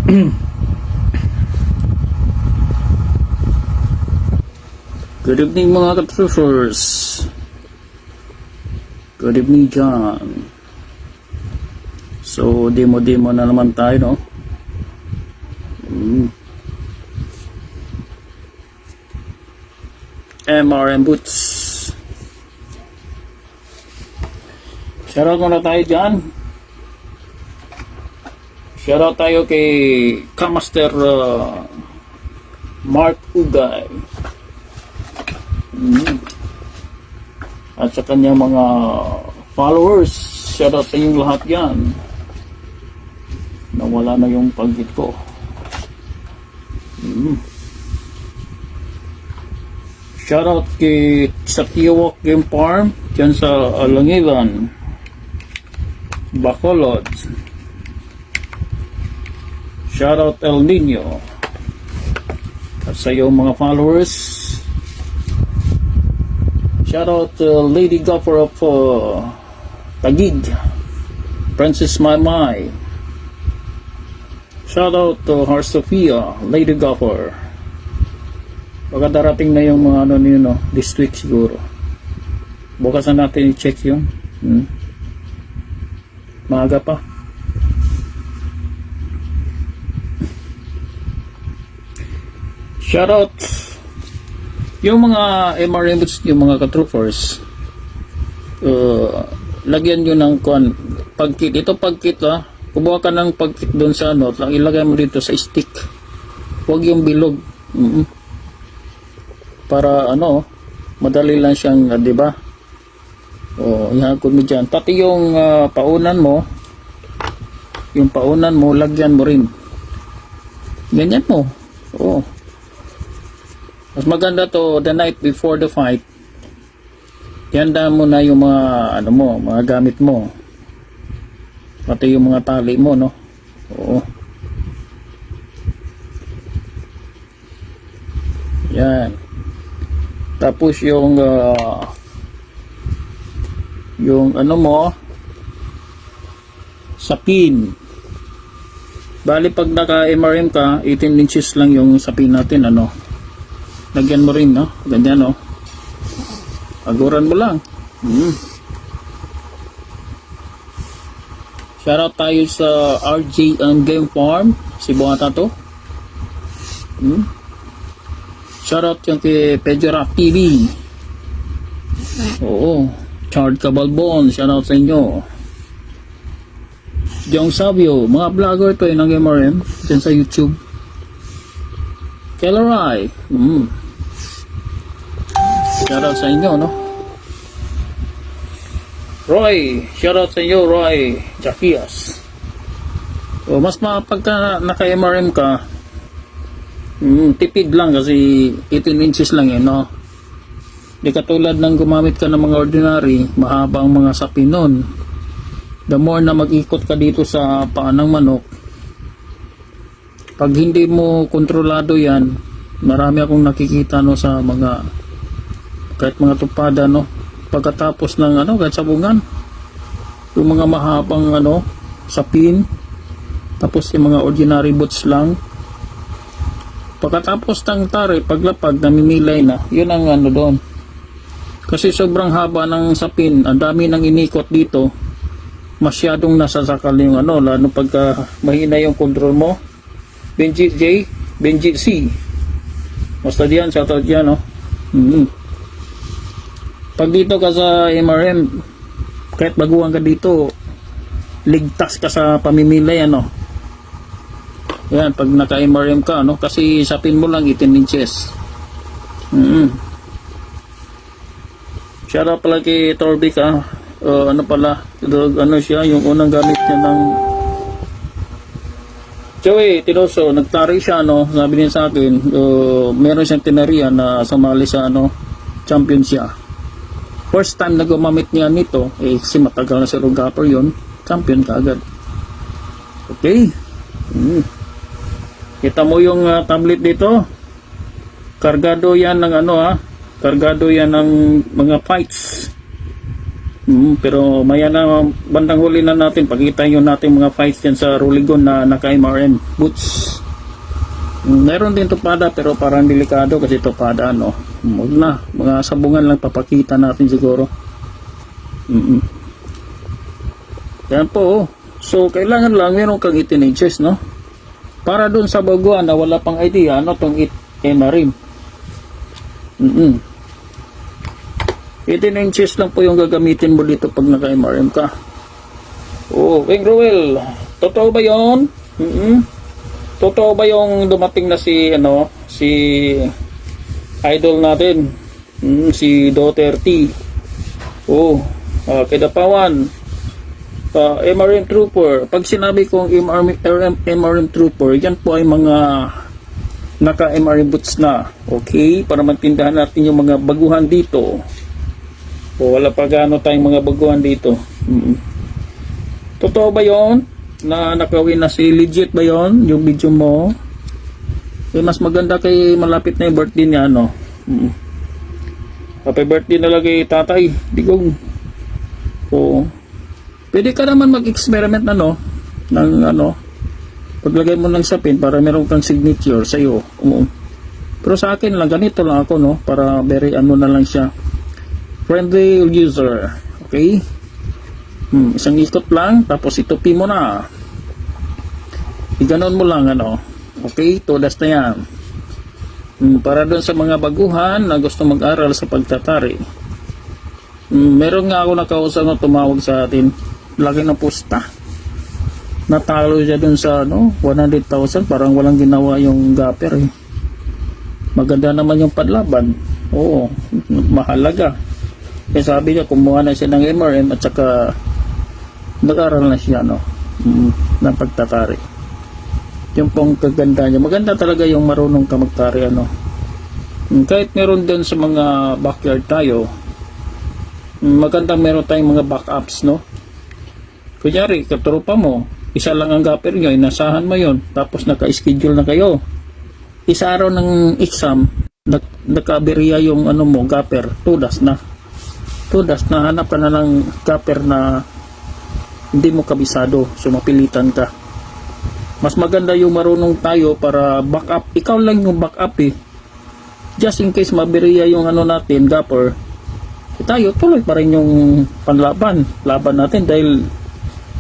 Good evening mga ka-truthers. Good evening dyan. So, demo-demo na naman tayo, no? MRM Boots. Shoutout muna tayo dyan. Shoutout tayo kay Kamaster Mark Ugay. At sa kanyang mga followers, shoutout sa inyong lahat yan. Nawala na yung paggit ko. Shoutout kay sa Tiwok Game Farm dyan sa Alangilan, Bacolod. Shoutout El Nino. At sa iyong mga followers, shoutout Lady Gopher of Taguig, Princess Maymay. Shoutout to Har Sofia, Lady Gopher. Baka darating na yung mga ano niyo, no, this week siguro. Bukas na natin i-check yun. Maaga pa. Shoutout yung mga MRM Boots, yung mga ka-troopers, lagyan nyo ng pagkit. Ito pagkit, kumuha ka ng pagkit doon sa ano, lang ilagay mo dito sa stick. Huwag yung bilog. Para ano, madali lang siyang, di ba? Ihagod mo dyan. Pati yung paunan mo, lagyan mo rin. Ganyan mo. Mas maganda to the night before the fight. Ihanda mo na yung mga ano mo, mga gamit mo. Pati yung mga tali mo, no? Yan. Tapos yung ano mo, sapin. Bali pag naka MRM ka, 18 inches lang yung sapin natin, ano. Lagyan mo rin, no? Ganyan, no? Aguran mo lang. Shoutout tayo sa RJ Game Farm, si Buhata to. Shoutout yung kay Pedjorap TV. Chard Cabalbon, shoutout sa inyo. Jong Sabio, mga vlogger to ng MRM dyan sa YouTube. Kellerai, shoutout sa inyo, no? Roy, shoutout sa inyo, Roy Jaquias. Mas pagka naka-MRM ka, tipid lang kasi 18 inches lang yun, no? Di katulad ng gumamit ka ng mga ordinary, mahaba ang mga sapin nun. The more na mag-ikot ka dito sa paan ng manok, pag hindi mo kontrolado yan, marami akong nakikita, no, sa mga kahit mga tupada, no, pagkatapos ng ano, kahit sabungan, yung mga mahabang ano, sapin, tapos yung mga ordinary boots lang, pagkatapos ng tari, paglapag, namimilay na, yun ang ano doon. Kasi sobrang haba ng sapin, ang dami ng inikot dito, masyadong nasasakal yung ano, lalo pagka mahina yung control mo. Benji J, Benji C. Basta diyan, shoutout diyan, no? Pag dito ka sa MRM, kahit baguhan ka dito, ligtas ka sa pamimilay, ano? Yan, pag naka-MRM ka, no? Kasi sapin mo lang 18 inches. Shoutout pala kay Torbic, ano pala, ano siya, yung unang gamit niya ng Joey Tinoso, nagtari siya, no, sabi niya sa akin, meron siyang tinarian na sumali sa ano, champion siya. First time na gumamit niya nito, kasi matagal na si Rugapper yun, champion ka agad. Okay. Kita mo yung tablet dito, kargado yan ng ano, kargado yan ng mga fights. Pero maya na bandang huli na natin, pakita nyo natin mga fights dyan sa Ruligon na naka-MRM boots. Meron din tupada pero parang delikado kasi tupada no. Huwag na, mga sabungan lang papakita natin siguro. Yan po. So kailangan lang meron kang 18 inches no. Para dun sa baguan na wala pang idea ano tong MRM. 18 inches lang po yung gagamitin mo dito pag naka-MRM ka. Oh, Wing Ruel, totoo ba yun? Totoo ba yung dumating na si idol natin? Si Duterte. Oh, Kidapawan. MRM Trooper. Pag sinabi kong MRM Trooper, yan po ay mga naka-MRM boots na. Okay? Para maintindihan natin yung mga baguhan dito. O wala pa gaano tayong mga baguhan dito. Totoo ba yon na nakawin na si legit ba yon yung video mo? Mas maganda kay malapit na yung birthday niya no. Happy birthday na lang kay tatay Digong. O pwede ka naman mag-experiment na no ng paglagay mo ng sapin para meron kang signature sa iyo. Pero sa akin lang ganito lang ako no para very na lang siya. Friendly user. Okay? Isang ikot lang, tapos itupi mo na. Iganon mo lang, Okay? Todas na yan. Para doon sa mga baguhan na gusto mag-aral sa pagtatari. Meron nga ako nakausap na tumawag sa atin. Laki ng pusta. Natalo siya doon sa 100,000. Parang walang ginawa yung gapper eh. Maganda naman yung panlaban. Oo, mahalaga. Kaya sabi niya, kumuha na siya ng MRM at saka nag-aral na siya, ng pagtatari. Yung pong kaganda niya. Maganda talaga yung marunong ka magtari, Kahit meron din sa mga backyard tayo, maganda meron tayong mga backups, Kunyari, katrupa mo, isa lang ang gapper nyo, inasahan mo yon, tapos naka-schedule na kayo. Isa araw ng exam, nakaberya yung mo, gapper, tudas na, hanap ka na ng gapper na hindi mo kabisado, so mapilitan ka. Mas maganda yung marunong tayo para backup, ikaw lang yung backup eh, just in case maberya yung natin, gapper, tayo tuloy pa rin yung laban natin dahil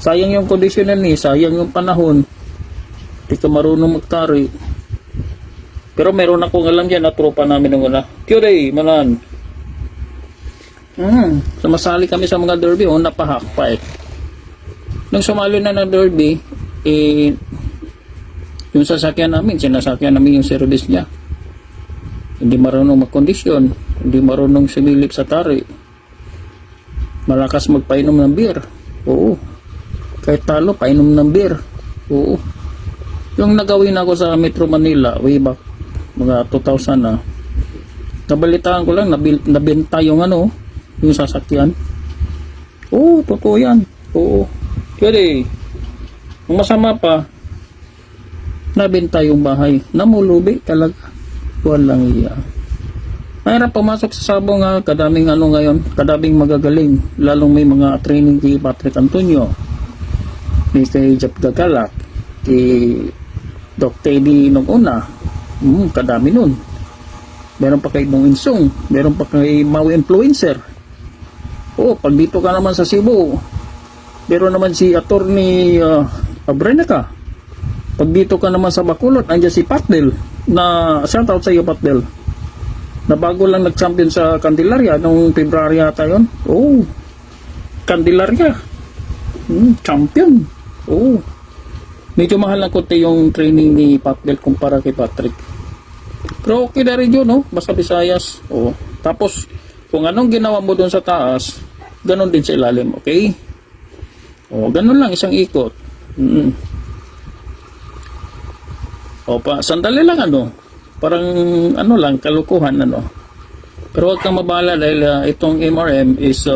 sayang yung kondisyonan sayang yung panahon, hindi ka marunong magtari. Pero meron akong alam dyan na tropa namin ng una, Kyodai, manan. Sumasali kami sa mga derby, napahakpa eh. Nung sumali na ng derby, yung sasakyan namin, sinasakyan namin yung service niya. Hindi marunong magkondisyon, hindi marunong sumilip sa tari. Malakas magpainom ng beer. Oo. Kahit talo, painom ng beer. Oo. Yung nagawin ako sa Metro Manila, way back, mga 2000 na, nabalitaan ko lang, nabenta yung yung sasakyan. Oo, totoo yan. Oo. Kaya ang masama pa, nabenta yung bahay. Namulubi talaga. Walang iya. Mahirap pumasok sa sabong kadaming ngayon, kadaming magagaling. Lalong may mga training kay Patrick Antonio, may kay Jeff Gagalak, kay Doc Teddy nung una. Kadami nun. Meron pa kay Nung Insong, meron pa kay Maui Influencer. Pag dito ka naman sa Cebu, meron naman si Attorney Abrenaca. Pag dito ka naman sa Bacolod, nandiyan si Patdel, na shout out sa iyo Patdel, na bago lang nag-champion sa Candelaria noong February yata yun. Candelaria, champion. Medyo mahal lang konti yung training ni Patdel kumpara kay Patrick, pero okay na rin yun, basta Visayas. Tapos kung anong ginawa mo doon sa taas, ganon din sa ilalim, okay? Ganon lang, isang ikot. Sandali lang parang lang, kalukuhan pero huwag kang mabala dahil itong MRM is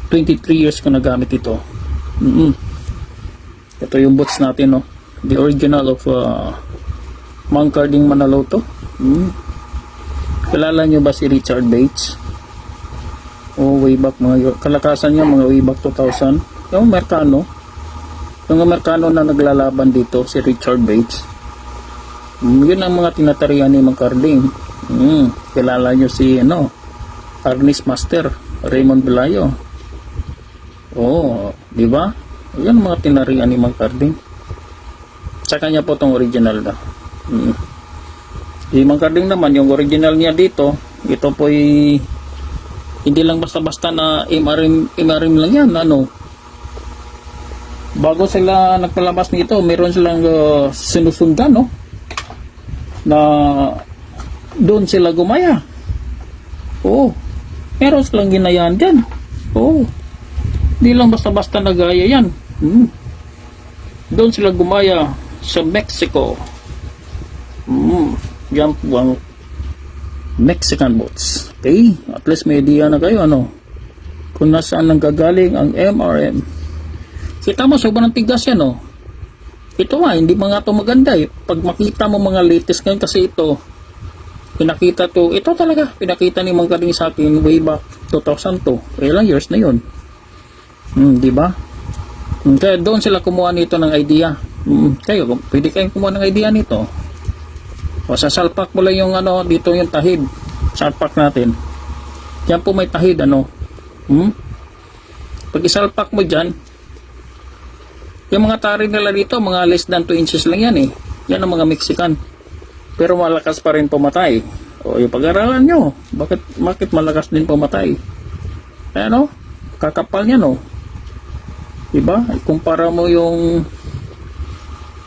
23 years ko nagamit ito. Ito yung boots natin, the original of Mount Carding Manaloto. Kilala nyo ba si Richard Bates? O way back mga kalakasan niya mga way back 2000. Yung Amerikano. Yung Amerikano na naglalaban dito si Richard Bates. Yun ang mga tinatarian ni Mang Carding. Kilala nyo si Arnis Master, Raymond Belayo. Di ba? Yan ang mga tinarian ni Mang Carding. Sa kanya po tong original na. Si Mang Carding naman, yung original niya dito, ito po hindi lang basta-basta na MRM lang yan, bago sila nagpalabas nito, meron silang sinusundan, na doon sila gumaya. Meron silang ginayaan dyan. Hindi lang basta-basta nagaya yan. Doon sila gumaya sa Mexico. Yan po ang Mexican boats. Okay? At least may idea na kayo, kung nasaan nanggagaling ang MRM. Kita mo, sobrang tigas yan, Ito nga, hindi mga ito maganda eh. Pag makita mo mga latest ngayon, kasi ito, ito talaga, pinakita ni Mang Carding sa akin way back 2002. Ilang years na yun. Di ba? Kaya doon sila kumuha nito ng idea. Kayo, pwede kayong kumuha ng idea nito. O sasalpak mo lang yung dito yung tahid. Salpak natin. Yan po may tahid, Pag isalpak mo dyan, yung mga tari nila dito, mga less than 2 inches lang yan eh. Yan ang mga Mexican. Pero malakas pa rin pumatay. Yung pag-aralan nyo, bakit malakas din pumatay? Kakapal niya, Diba? Ikumpara mo yung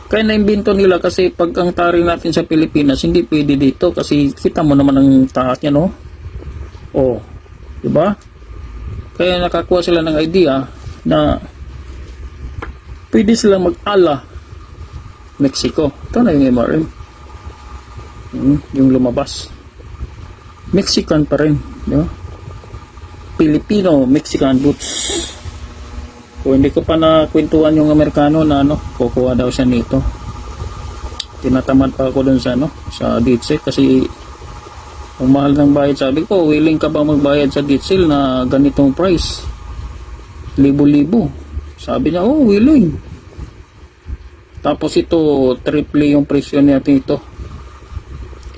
kaya naimbento nila kasi pag ang tari natin sa Pilipinas, hindi pwede dito kasi kita mo naman ang taas niya, diba? Kaya nakakuha sila ng idea na pwede sila mag-ala Mexico. Ito na yung MRM. Yung lumabas. Mexican pa rin. Diba? Filipino-Mexican boots. Kung hindi ko pa nakwentuhan yung Amerikano na kukuha daw siya nito. Tinatamad pa ako dun sa sa Ditzel kasi ang mahal ng bayad. Sabi ko, willing ka ba magbayad sa Ditzel na ganitong price? Libo-libo. Sabi niya, willing. Tapos ito, triple yung presyo niya dito.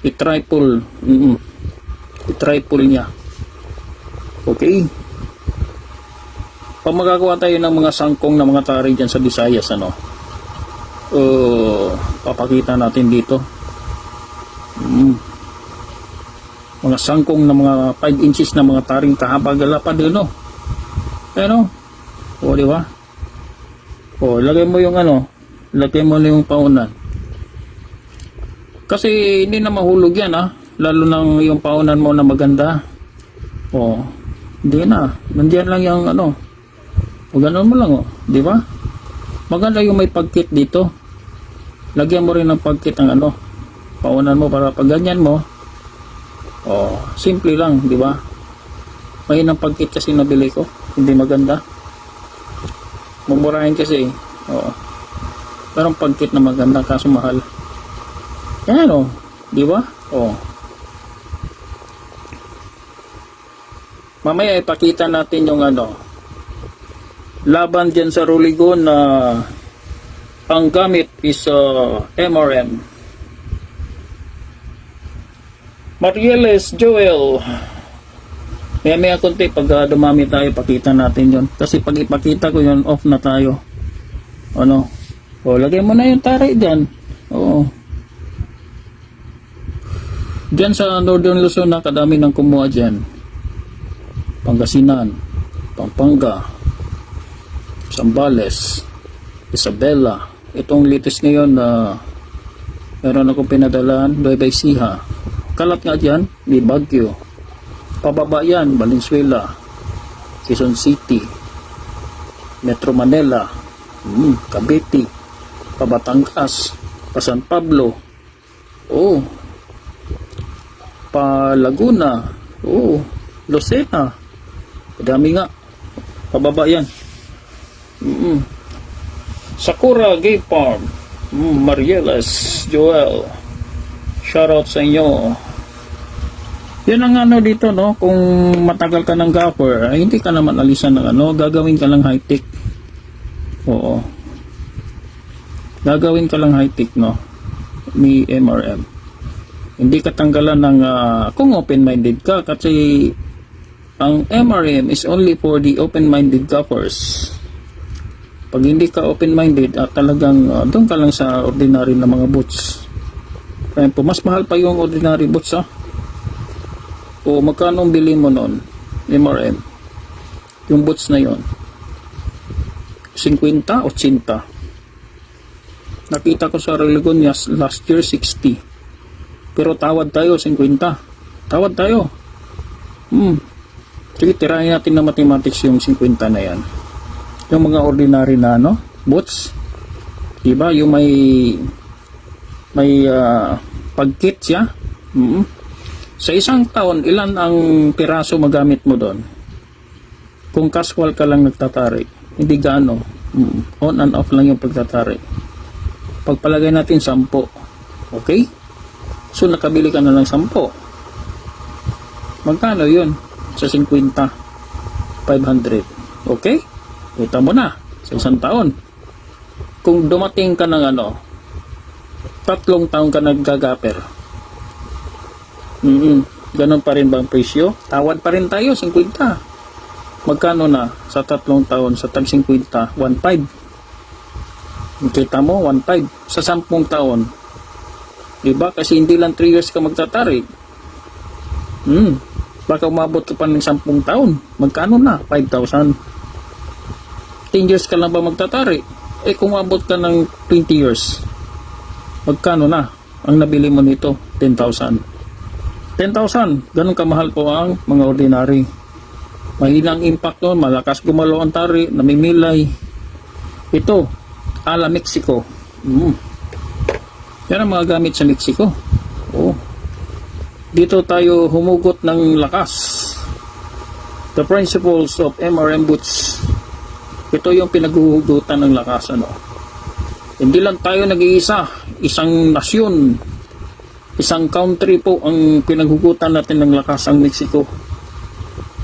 I-triple. I-triple niya. Okay. Pag magagawa tayo ng mga sangkong na mga tari dyan sa Visayas, papakita natin dito. Mga sangkong na mga 5 inches na mga taring kahaba-galapad din, di ba? Lagay mo yung lagay mo na yung paunan. Kasi hindi na mahulog yan, lalo nang yung paunan mo na maganda. Hindi na. Nandiyan lang yung ganon mo lang, di ba? Maganda yung may pagkit dito. Lagyan mo rin ng pagkit ang paunan mo para pag ganyan mo. Simple lang, di ba? May ng pagkit kasi nabili ko, hindi maganda. Mumurahin kasi, Merong pagkit na maganda kaso mahal. Yan, di ba? Mamaya ipakita natin yung laban dyan sa Roligon na ang gamit is MRM. Marieles Joel. May konti pag dumami tayo, pakita natin yon. Kasi pag ipakita ko yon, off na tayo. Lagay mo na yung taray dyan. Dyan sa Northern Luzon na kadami ng kumuha dyan. Pangasinan, Pampanga, Zambales, Isabela. Itong latest ngayon na meron akong pinadalaan, Nueva Ecija. Kalat nga dyan, may Baguio. Pababa yan, Valenzuela, Quezon City, Metro Manila, Cavite, Batangas, San Pablo, Laguna, Lucena. Dami nga. Pababa yan. Sakura Gay Farm, Marieles Joel. Shoutout sa inyo. Yan ang ano dito, no? Kung matagal ka ng gopher, ay hindi ka naman alisan ng ano, gagawin ka lang high-tech. Oo. Gagawin ka lang high-tech, no? Ni MRM. Hindi ka tanggalan ng, kung open-minded ka, kasi ang MRM is only for the open-minded gophers. Pag hindi ka open-minded, talagang doon ka lang sa ordinary na mga boots. Kaya po, mas mahal pa yung ordinary boots, ha? O magkano bili mo noon, MRM? Yung boots na yon 50, 80. Nakita ko sa Religonias last year 60. Pero tawad tayo 50. Tawad tayo. Sige, tirahin natin na mathematics yung 50 na yan. Yung mga ordinary na ano, boots. Diba? Yung may pagkit siya. Sa isang taon, ilan ang piraso magamit mo doon? Kung casual ka lang nagtatari, hindi gaano. On and off lang yung pagtatari. Pagpalagay natin 10. Okay? So, nakabili ka na ng 10. Magkano yun? Sa 50. 500. Okay? Kita mo na. Sa isang taon. Kung dumating ka ng 3 taon ka naggagaper. Ganon pa rin ba ang presyo? Tawad pa rin tayo, 50. Magkano na sa 3 taon sa tag 50? 1.5. Kita mo, 1.5 sa 10 taon. Diba? Kasi hindi lang 3 years ka magtatari. Baka umabot ka pa ng 10 taon. Magkano na? 5,000. 10 years ka lang ba magtatari? Eh kung umabot ka ng 20 years, magkano na ang nabili mo nito? 10,000. 10,000. Ganun kamahal po ang mga ordinary. Mahinang impact doon, malakas gumalaw ang tari, namimilay. Ito, ala Mexico. Yan ang mga gamit sa Mexico. Dito tayo humugot ng lakas. The principles of MRM boots. Ito yung pinaghuhugutan ng lakas. Hindi lang tayo nag-iisa. Isang nasyon. Isang country po ang pinaghugutan natin ng lakas, ang Mexico.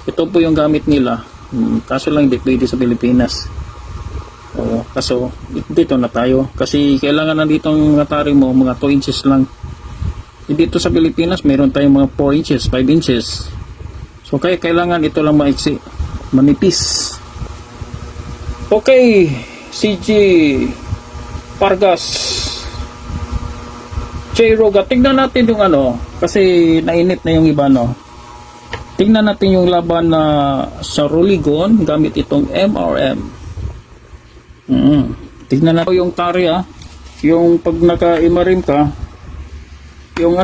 Ito po yung gamit nila. Kaso lang hindi pwede sa Pilipinas. Kaso dito na tayo. Kasi kailangan nandito ang tari mo, mga 2 inches lang. Dito sa Pilipinas, meron tayong mga 4 inches, 5 inches. So kaya kailangan ito lang maiksi. Manipis. Okay, CG Pargas. J-Roga, tingnan natin yung kasi nainit na yung iba, Tingnan natin yung laban na sa Roligon gamit itong MRM. Tingnan natin yung tari, yung pag naka-MRM ka, yung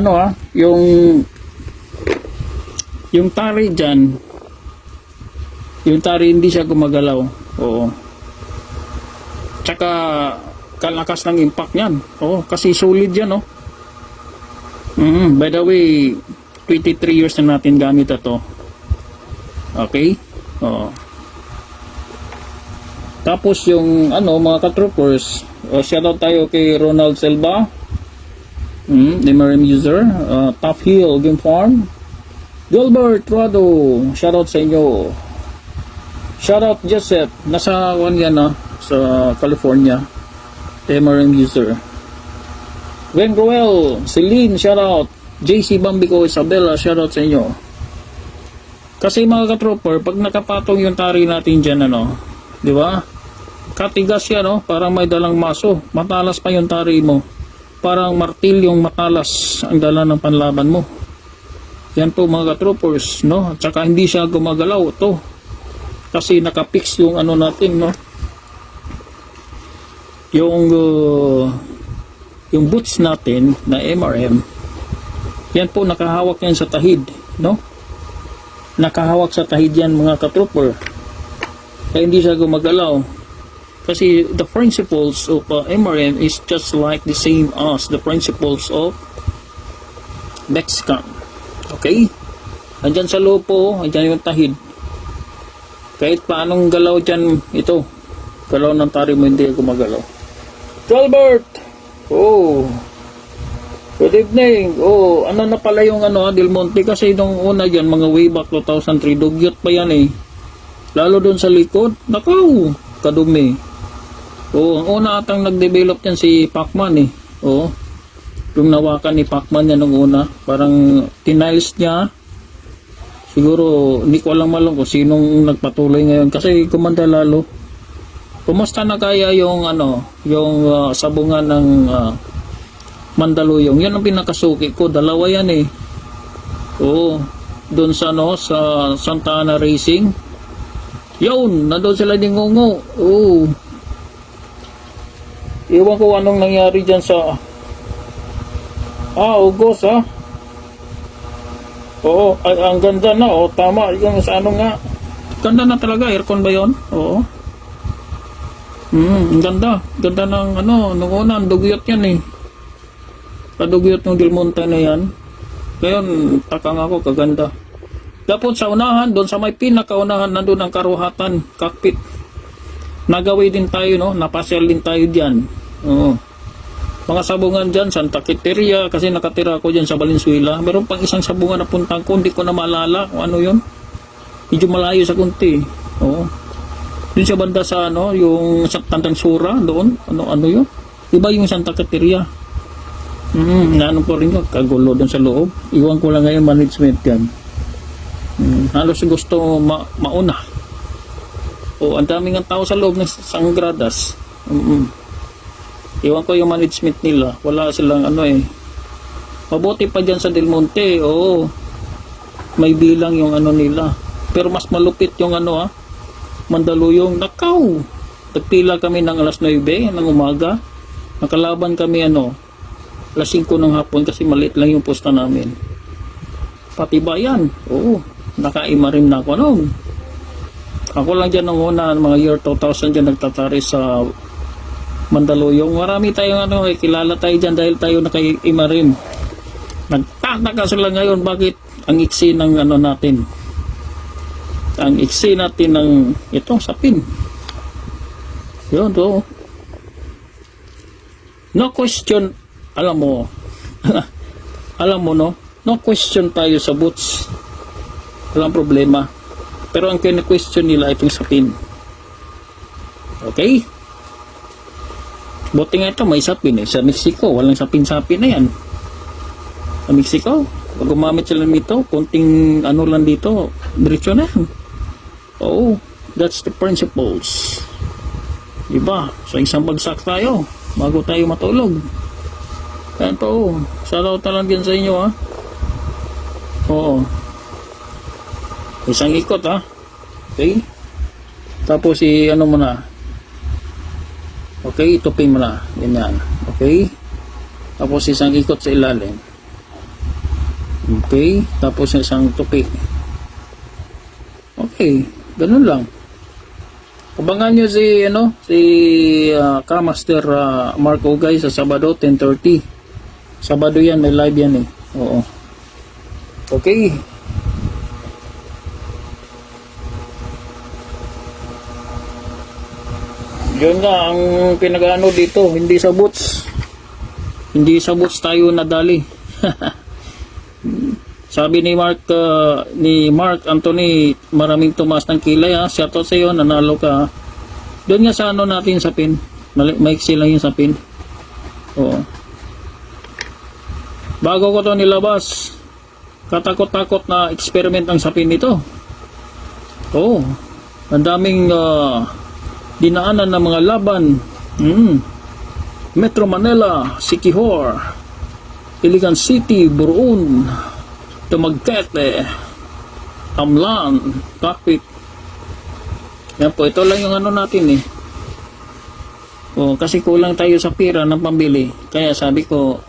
yung tari dyan, yung tari hindi siya gumagalaw. Oo. Tsaka kalakas ng impact niyan. Kasi solid yan, By the way, 23 years na natin gamit ito. Okay? Tapos yung mga ka-troopers, shoutout tayo kay Ronald Selva, MRM user, Top Hill Game Farm, Gilbert Rado, shoutout sa inyo. Shoutout Joseph, nasa yan sa California, MRM user. Gwen Roel, Celine, shoutout. JC Bambico, Isabella, shoutout sa inyo. Kasi mga ka-trooper, pag nakapatong yung tari natin dyan, di ba? Katigas yan, parang may dalang maso. Matalas pa yung tari mo. Parang martilyong matalas ang dala ng panlaban mo. Yan po mga ka-troopers, At saka hindi siya gumagalaw, to. Kasi nakapix yung natin, Yung boots natin na MRM, yan po nakahawak yan sa tahid, Nakahawak sa tahid yan mga ka-trooper. Kaya hindi siya gumagalaw. Kasi the principles of MRM is just like the same as the principles of Mexican. Okay? Andyan sa loob po, andyan yung tahid. Kahit paanong galaw dyan, ito. Galaw ng tari mo, hindi gumagalaw. Albert! Good evening. Oh, ano na pala yung ano, Del Monte kasi nung una diyan mga way back 2003 dugyot pa yan eh. Lalo doon sa likod, nakaw, kadumi. Oh, ang una atang nag-develop yan si Pacman eh. Oh. Yung nawakan ni Pacman yan nung una, parang tiniles niya. Siguro hindi ko alam malong kung sinong nagpatuloy ngayon kasi kumanda lalo. Kumusta na kaya yung ano, yung sabungan ng Mandaluyong? Yan ang pinakasuki ko, dalawa yan eh. Oo, doon sa ano, sa Santa Ana Racing. Yun, nandoon sila din ngungo. Oo. Iwan ko anong nangyari dyan sa August Oo, ang ganda na. Oh, tama, yung sa ano nga. Ganda na talaga, aircon ba yun? Oo. Ang ganda. Ganda ng ano, nung una, ang dugyot yan eh. Kadugyot ng Del Monte na yan. Ngayon, takang ako, kaganda. Tapos sa unahan, doon sa may pinakaunahan, nandun ang karuhatan, cockpit. Nagawi din tayo, no? Napasyal din tayo dyan. Oo. Mga sabungan dyan, Santa Quiteria, kasi nakatira ako dyan sa Valenzuela. Meron pang isang sabungan na puntang ko, hindi ko na maalala kung ano yun. Medyo malayo sa kunti. Oo. Doon sa banda sa ano, yung sa Tandang Sura, doon. Ano yun? Iba yung Santa Quiteria. Naano ko rin yun, kagulo doon sa loob. Iwan ko lang ngayon management yan. Halos gusto mauna. O, ang daming ang tao sa loob ng Sangradas. Iwan ko yung management nila. Wala silang ano eh. Mabuti pa dyan sa Del Monte. Oo. May bilang yung ano nila. Pero mas malupit yung ano Mandaluyong. Nakaw. Nagpila kami ng alas 9 ng umaga. Nakalaban kami alas 5 ng hapon kasi maliit lang yung posta namin. Pati bayan. Oo. Nakaimarim na ako noon. Ako lang dyan nung una, mga year 2000 dyan nagtatari sa Mandaluyong. Marami tayong kilala tayo dyan dahil tayo nakaimarim. Nagtataka sila ngayon bakit ang iksi ng natin. Ang iksi natin ng ito, sapin. Yun to. No question, alam mo no? No question tayo sa boots. Walang problema. Pero ang kine-question nila itong sapin. Okay? Buti nga ito, may sapin eh. Sa Mexico, walang sapin-sapin na yan. Sa Mexico, pag gumamit sila nito, konting lang dito, diretso na yan. Oh, that's the principles. Diba? So, isang bagsak tayo bago tayo matulog. Yan po, shoutout na lang din sa inyo Oo. Isang ikot Okay. Tapos mo na. Okay, itupin mo na. Ganyan. Okay. Tapos isang ikot sa ilalim. Okay. Tapos isang tupi. Okay. Ganun lang. Abangan nyo si Kamaster Mark Ogay sa Sabado 10:30. Sabado yan, may live yan eh. Oo. Okay. Yun nga ang pinag-ano dito, hindi sa boots. Hindi sa boots tayo nadali. Sabi ni Mark Anthony, maraming tumaas ng kilay Shoutout sa iyo, nanalo ka. Doon nga sa natin sa pin. Maiksi lang yung sa pin. Oo. Bago ko to nilabas, katakot-takot na experiment ang sapin nito. Oo. Ang daming dinaanan ng mga laban. Metro Manila, Siquijor, Iligan City, Buruun, Dumaguete, Amlan, Cockpit. Yan po, ito lang yung natin eh. Kasi kulang tayo sa pira ng pambili. Kaya sabi ko,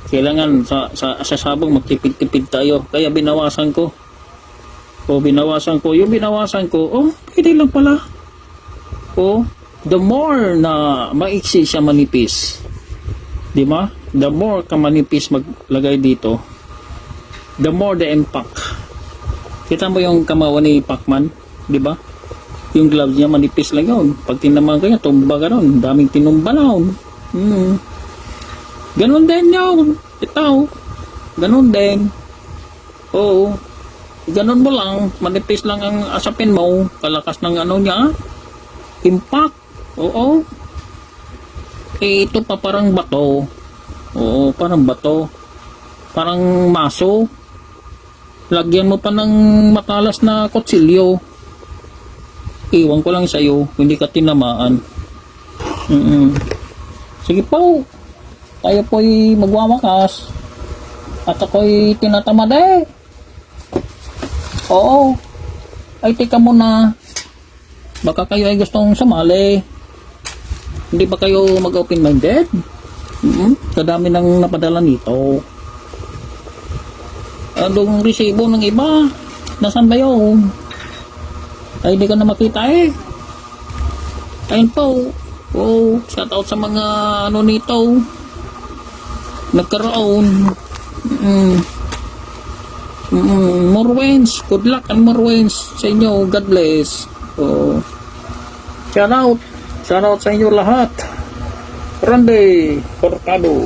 kailangan sa sabong magtipid-tipid tayo. Kaya binawasan ko. Yung binawasan ko, pwede lang pala. The more na maiksi siya manipis, di ba? The more ka manipis maglagay dito, the more the impact. Kita mo yung kamawa ni Pacman, di ba? Yung gloves niya manipis lang yun. Pag tinamaan ko niya, tumba ka nun. Daming tinumba na yun. Ganon din yun. Ito, ganun din. Oo. Ganun mo lang, manipis lang ang asapin mo, kalakas ng ano niya, impact. Oo. Eh, ito pa parang bato. Oo, parang bato. Parang maso. Lagyan mo pa ng matalas na kutsilyo. Iwan ko lang sa'yo, hindi ka tinamaan. Sige po, tayo po'y magwawakas. At ako'y tinatamad eh. Oo. Ay, teka muna. Baka kayo ay gustong sumali. Hindi ba kayo mag-open-minded? Kadami nang napadala nito. Anong resibo ng iba? Nasaan ba yun? Ay, hindi ko na makita eh. Ayun po. Oh, shout out sa mga ano nito. Nagkaroon. More wins. Good luck and more wins sa inyo. God bless. Oh. Shout out. Shout out sa inyo lahat. Randy Cortado.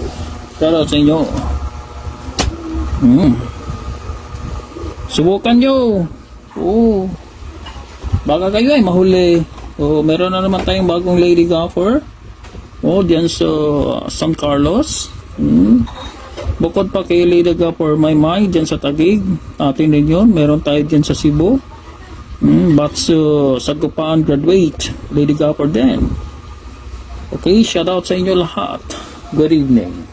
Shout out sa inyo. Subukan nyo. Oh. Baka kayo ay mahuli. Oh, meron na naman tayong bagong lady golfer. Oh, diyan sa San Carlos. Bukod pa kay Lady Golfer Maymay diyan sa Taguig. Atin din yun. Meron tayo diyan sa Cebu. But Sagupaan graduate. Lady Golfer din. Okay, shout out sa inyo lahat. Good evening.